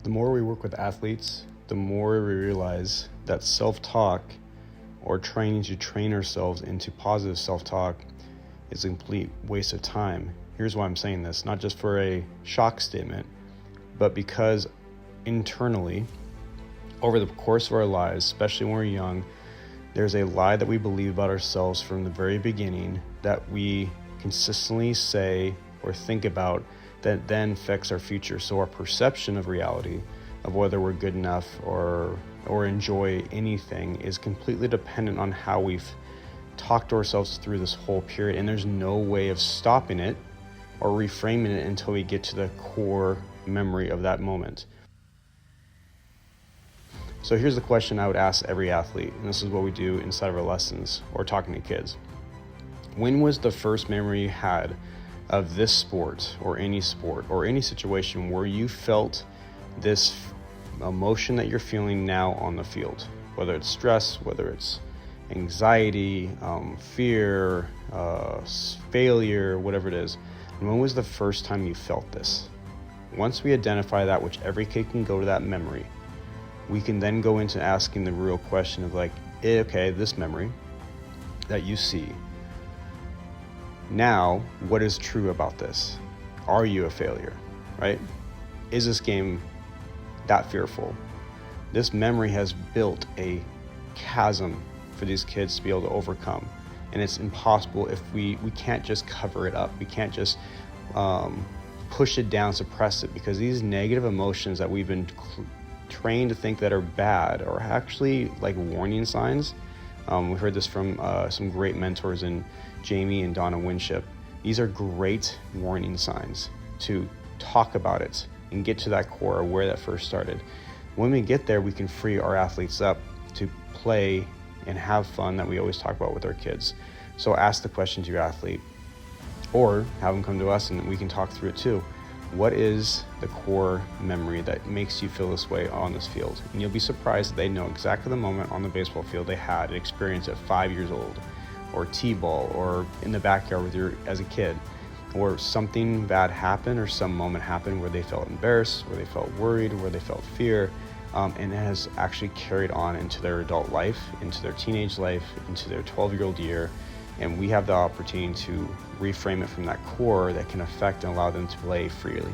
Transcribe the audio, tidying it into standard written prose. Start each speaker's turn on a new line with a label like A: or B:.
A: The more we work with athletes, the more we realize that self-talk or training to train ourselves into positive self-talk is a complete waste of time. Here's why I'm saying this, not just for a shock statement, but because internally, over the course of our lives, especially when we're young, there's a lie that we believe about ourselves from the very beginning that we consistently say or think about that then affects our future. So our perception of reality, of whether we're good enough or enjoy anything, is completely dependent on how we've talked to ourselves through this whole period. And there's no way of stopping it or reframing it until we get to the core memory of that moment. So here's the question I would ask every athlete, and this is what we do inside of our lessons or talking to kids. When was the first memory you had of this sport or any situation where you felt this emotion that you're feeling now on the field? Whether it's stress, whether it's anxiety, fear, failure, whatever it is. And when was the first time you felt this? Once we identify that, which every kid can go to that memory, we can then go into asking the real question of okay, this memory that you see, now, what is true about this? Are you a failure, right? Is this game that fearful? This memory has built a chasm for these kids to be able to overcome. And it's impossible if we can't just cover it up. We can't just push it down, suppress it, because these negative emotions that we've been trained to think that are bad are actually like warning signs. We heard this from some great mentors in Jamie and Donna Winship. These are great warning signs to talk about it and get to that core of where that first started. When we get there, we can free our athletes up to play and have fun that we always talk about with our kids. So ask the question to your athlete, or have them come to us and we can talk through it too. What is the core memory that makes you feel this way on this field? And you'll be surprised that they know exactly the moment on the baseball field they had an experience at 5 years old, or t-ball, or in the backyard as a kid, or something bad happened or some moment happened where they felt embarrassed, where they felt worried, where they felt fear, and it has actually carried on into their adult life, into their teenage life, into their 12-year-old year. And we have the opportunity to reframe it from that core that can affect and allow them to play freely.